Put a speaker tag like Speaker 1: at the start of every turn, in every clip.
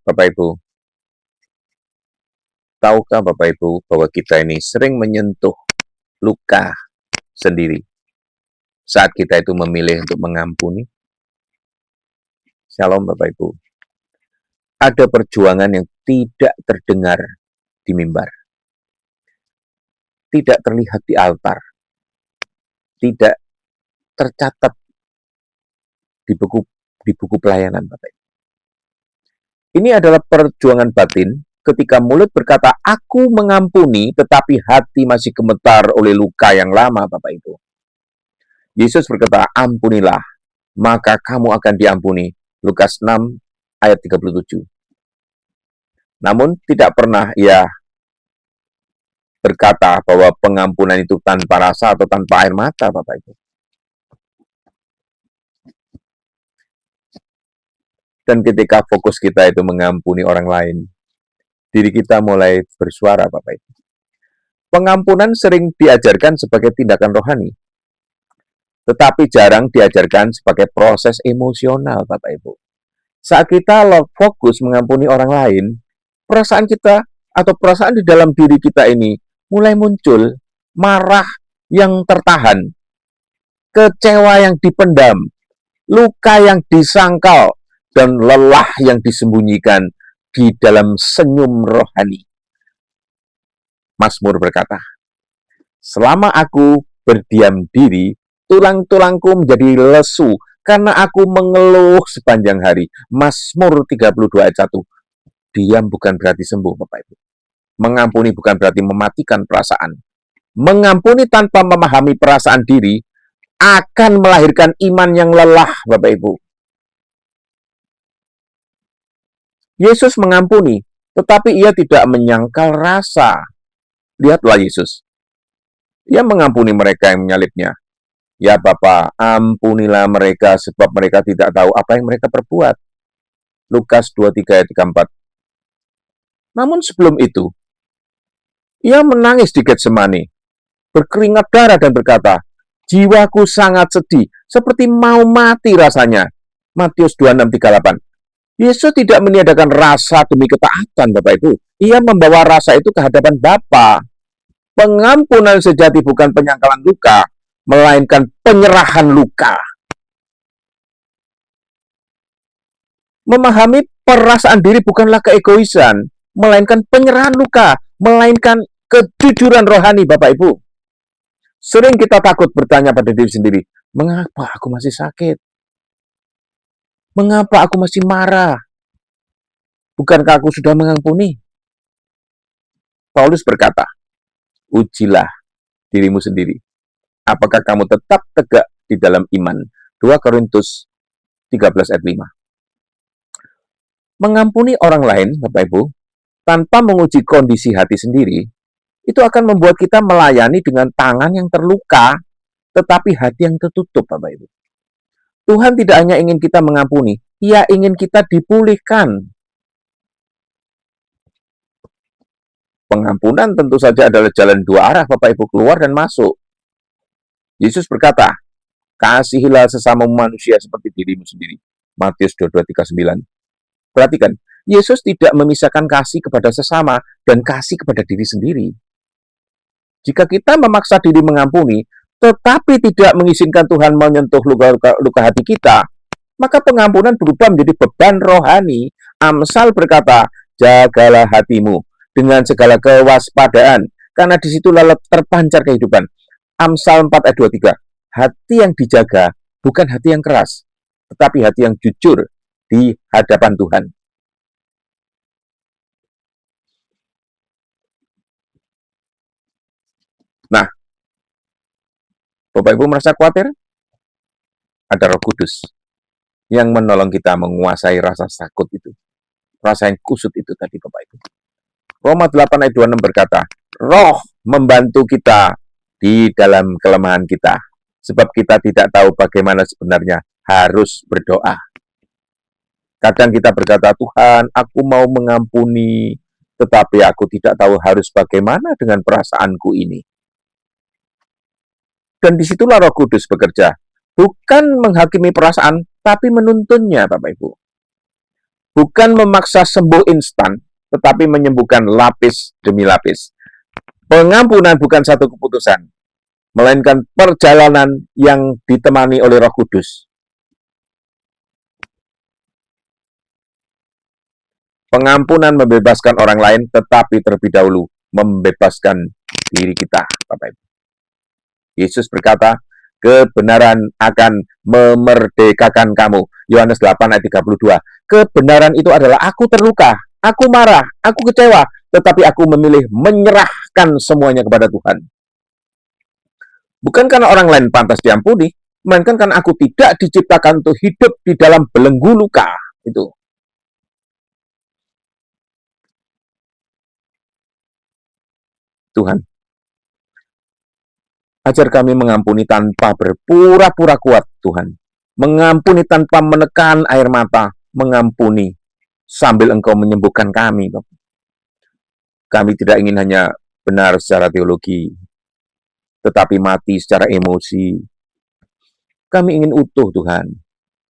Speaker 1: Bapak Ibu, tahukah Bapak Ibu bahwa kita ini sering menyentuh luka sendiri saat kita itu memilih untuk mengampuni? Shalom Bapak Ibu. Ada perjuangan yang tidak terdengar di mimbar, tidak terlihat di altar, tidak tercatat di buku pelayanan Bapak Ibu. Ini adalah perjuangan batin ketika mulut berkata, aku mengampuni, tetapi hati masih gemetar oleh luka yang lama, Bapak Ibu. Yesus berkata, ampunilah, maka kamu akan diampuni. Lukas 6 ayat 37. Namun tidak pernah ia berkata bahwa pengampunan itu tanpa rasa atau tanpa air mata, Bapak Ibu. Dan ketika fokus kita itu mengampuni orang lain, diri kita mulai bersuara, Bapak Ibu. Pengampunan sering diajarkan sebagai tindakan rohani, tetapi jarang diajarkan sebagai proses emosional, Bapak Ibu. Saat kita fokus mengampuni orang lain, perasaan kita atau perasaan di dalam diri kita ini mulai muncul, marah yang tertahan, kecewa yang dipendam, luka yang disangkal, dan lelah yang disembunyikan di dalam senyum rohani. Mazmur berkata, selama aku berdiam diri, tulang-tulangku menjadi lesu, karena aku mengeluh sepanjang hari. Mazmur 32 ayat 1. Diam bukan berarti sembuh, Bapak Ibu. Mengampuni bukan berarti mematikan perasaan. Mengampuni tanpa memahami perasaan diri akan melahirkan iman yang lelah, Bapak Ibu. Yesus mengampuni, tetapi ia tidak menyangkal rasa. Lihatlah Yesus. Ia mengampuni mereka yang menyalibnya. Ya Bapa, ampunilah mereka sebab mereka tidak tahu apa yang mereka perbuat. Lukas 23 ayat 34. Namun sebelum itu, ia menangis di Getsemani, berkeringat darah dan berkata, jiwaku sangat sedih, seperti mau mati rasanya. Matius 26:38. Yesus tidak meniadakan rasa demi ketaatan, Bapak Ibu. Ia membawa rasa itu ke hadapan Bapa. Pengampunan sejati bukan penyangkalan luka, melainkan penyerahan luka. Memahami perasaan diri bukanlah keegoisan, melainkan penyerahan luka, melainkan kejujuran rohani, Bapak Ibu. Sering kita takut bertanya pada diri sendiri, mengapa aku masih sakit? Mengapa aku masih marah? Bukankah aku sudah mengampuni? Paulus berkata, ujilah dirimu sendiri. Apakah kamu tetap tegak di dalam iman? 2 Korintus 13 ayat 5. Mengampuni orang lain, Bapak Ibu, tanpa menguji kondisi hati sendiri, itu akan membuat kita melayani dengan tangan yang terluka, tetapi hati yang tertutup, Bapak Ibu. Tuhan tidak hanya ingin kita mengampuni, Ia ingin kita dipulihkan. Pengampunan tentu saja adalah jalan dua arah, Bapak Ibu, keluar dan masuk. Yesus berkata, kasihilah sesama manusia seperti dirimu sendiri. Matius 22:39. Perhatikan, Yesus tidak memisahkan kasih kepada sesama dan kasih kepada diri sendiri. Jika kita memaksa diri mengampuni, tetapi tidak mengizinkan Tuhan menyentuh luka hati kita, maka pengampunan berubah menjadi beban rohani. Amsal berkata, jagalah hatimu dengan segala kewaspadaan, karena di situ terpancar kehidupan. Amsal 4 ayat 23. Hati yang dijaga bukan hati yang keras, tetapi hati yang jujur di hadapan Tuhan. Nah, Bapak Ibu merasa khawatir? Ada Roh Kudus yang menolong kita menguasai rasa takut itu. Rasa yang kusut itu tadi, Bapak Ibu. Roma 8 ayat 26 berkata, Roh membantu kita di dalam kelemahan kita, sebab kita tidak tahu bagaimana sebenarnya harus berdoa. Kadang kita berkata, Tuhan, aku mau mengampuni, tetapi aku tidak tahu harus bagaimana dengan perasaanku ini. Dan disitulah Roh Kudus bekerja. Bukan menghakimi perasaan, tapi menuntunnya, Bapak Ibu. bukan memaksa sembuh instan, tetapi menyembuhkan lapis demi lapis. Pengampunan bukan satu keputusan, melainkan perjalanan yang ditemani oleh Roh Kudus. Pengampunan membebaskan orang lain, tetapi terlebih dahulu membebaskan diri kita, Bapak Ibu. Yesus berkata, kebenaran akan memerdekakan kamu. Yohanes 8 ayat 32. Kebenaran itu adalah aku terluka, aku marah, aku kecewa, tetapi aku memilih menyerahkan semuanya kepada Tuhan. Bukan karena orang lain pantas diampuni, melainkan karena aku tidak diciptakan untuk hidup di dalam belenggu luka. Itu. Tuhan, ajar kami mengampuni tanpa berpura-pura kuat, Tuhan. Mengampuni tanpa menekan air mata, mengampuni sambil Engkau menyembuhkan kami. Kami tidak ingin hanya benar secara teologi, tetapi mati secara emosi. Kami ingin utuh, Tuhan.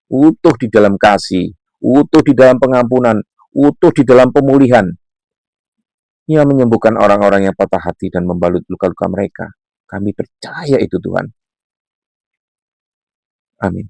Speaker 1: Utuh di dalam kasih, utuh di dalam pengampunan, utuh di dalam pemulihan. Ia menyembuhkan orang-orang yang patah hati dan membalut luka-luka mereka. Kami percaya itu, Tuhan. Amin.